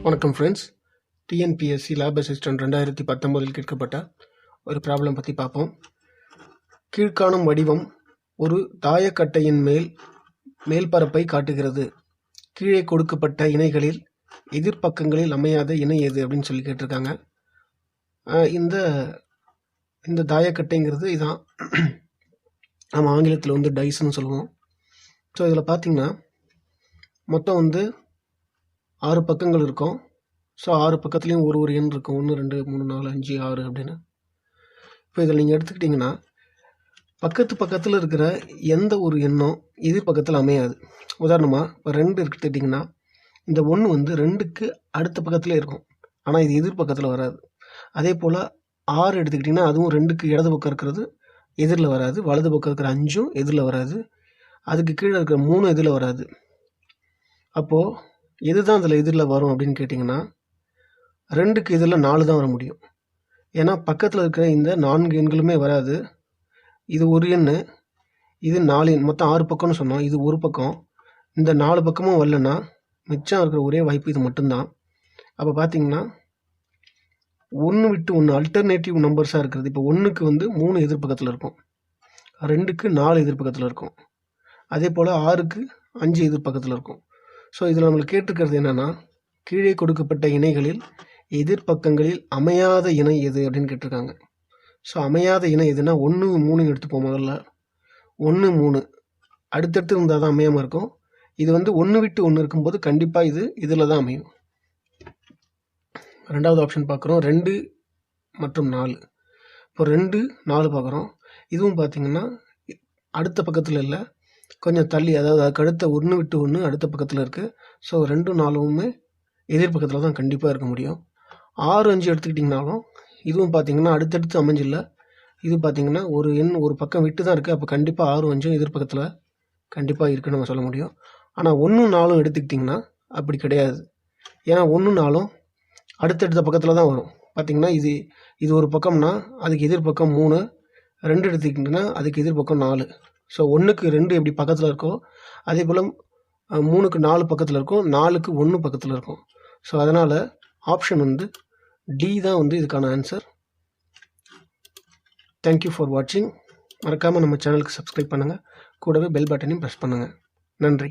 வணக்கம் friends. TNPSC lab assistant 2019 கேட்கப்பட்ட ஒரு ப்ராப்ளம் பற்றி பார்ப்போம். கீழ்காணும் வடிவம் ஒரு தாயக்கட்டையின் மேல்பரப்பை காட்டுகிறது. கீழே கொடுக்கப்பட்ட இணைகளில் எதிர்பக்கங்களில் அமையாத இணை எது அப்படின்னு சொல்லி கேட்டிருக்காங்க. இந்த தாயக்கட்டைங்கிறது இதான் நம்ம ஆங்கிலத்தில் டைஸ்ன்னு சொல்லுவோம். ஸோ இதில் பார்த்திங்கன்னா மொத்தம் 6 பக்கங்கள் இருக்கும். ஸோ 6 பக்கத்துலேயும் ஒரு எண் இருக்கும். 1 2 3 4 5 6 அப்படின்னு. இப்போ இதில் நீங்கள் எடுத்துக்கிட்டிங்கன்னா பக்கத்தில் இருக்கிற எந்த ஒரு எண்ணும் எதிர்பக்கத்தில் அமையாது. உதாரணமாக இப்போ 2 எடுத்துக்கிட்டிங்கன்னா இந்த 1 2க்கு அடுத்த பக்கத்தில் இருக்கும், ஆனால் இது எதிர்பக்கத்தில் வராது. அதே போல் 6 எடுத்துக்கிட்டிங்கன்னா அதுவும் 2க்கு இடது பக்கம் இருக்கிறது எதிரில் வராது, வலது பக்கம் இருக்கிற 5ம் எதிரில் வராது, அதுக்கு கீழே இருக்கிற 3 எதிரில் வராது. அப்போது எது தான் இதில் எதிரில் வரும் அப்படின்னு கேட்டிங்கன்னா 2க்கு எதிரில் 4 தான் வர முடியும். ஏன்னா பக்கத்தில் இருக்கிற இந்த 4 எண்களுமே வராது. இது ஒரு எண், இது 4 எண், மொத்தம் 6 பக்கம்னு சொன்னோம். இது ஒரு பக்கம். இந்த 4 பக்கமும் வரலன்னா மிச்சம் இருக்கிற ஒரே வாய்ப்பு இது மட்டும்தான். அப்போ பார்த்தீங்கன்னா 1 விட்டு 1 அல்டர்னேட்டிவ் நம்பர்ஸாக இருக்கிறது. இப்போ 1க்கு 3 எதிர்பக்கத்தில் இருக்கும், 2க்கு 4 எதிர்பக்கத்தில் இருக்கும், அதே போல் 6க்கு 5 எதிர்பக்கத்தில் இருக்கும். ஸோ இதில் நம்மளுக்கு கேட்டிருக்கிறது என்னென்னா, கீழே கொடுக்கப்பட்ட இணைகளில் எதிர்பக்கங்களில் அமையாத இணை எது அப்படின்னு கேட்டிருக்காங்க. ஸோ அமையாத இணை எதுனா 1 3 எடுத்துப்போம். முதல்ல 1 3 அடுத்தடுத்து இருந்தால் தான் அமையாமல் இருக்கும். இது 1 விட்டு 1 இருக்கும்போது கண்டிப்பாக இது இதில் தான் அமையும். ரெண்டாவது ஆப்ஷன் பார்க்குறோம், 2 மற்றும் 4. இப்போ 2 4 பார்க்குறோம். இதுவும் பார்த்திங்கன்னா அடுத்த பக்கத்தில் இல்லை, கொஞ்சம் தள்ளி, அதாவது அதுக்கு அடுத்த 1 விட்டு 1 அடுத்த பக்கத்தில் இருக்குது. ஸோ 2 4மே எதிர்பக்கத்தில் தான் கண்டிப்பாக இருக்க முடியும். 6 5 எடுத்துக்கிட்டிங்கனாலும் இதுவும் பார்த்திங்கன்னா அடுத்தடுத்து அமைஞ்சில்லை. இது பார்த்திங்கன்னா ஒரு எண் ஒரு பக்கம் விட்டு தான் இருக்குது. அப்போ கண்டிப்பாக 6 5 எதிர்பக்கத்தில் கண்டிப்பாக இருக்குன்னு நம்ம சொல்ல முடியும். ஆனால் 1 4 எடுத்துக்கிட்டிங்கன்னா அப்படி கிடையாது. ஏன்னா 1 4 அடுத்தடுத்த பக்கத்தில் தான் வரும். பார்த்திங்கன்னா இது ஒரு பக்கம்னா அதுக்கு எதிர்பக்கம் 3, 2 எடுத்துக்கிட்டிங்கன்னா அதுக்கு எதிர்பக்கம் 4. ஸோ 1க்கு 2 எப்படி பக்கத்தில் இருக்கோ அதே போல் 3க்கு 4 பக்கத்தில் இருக்கும், 4க்கு 1 பக்கத்தில் இருக்கும். ஸோ அதனால் ஆப்ஷன் டி தான் இதுக்கான ஆன்சர். தேங்க்யூ ஃபார் வாட்சிங். மறக்காமல் நம்ம சேனலுக்கு சப்ஸ்கிரைப் பண்ணுங்கள், கூடவே பெல் பட்டனையும் ப்ரெஸ் பண்ணுங்கள். நன்றி.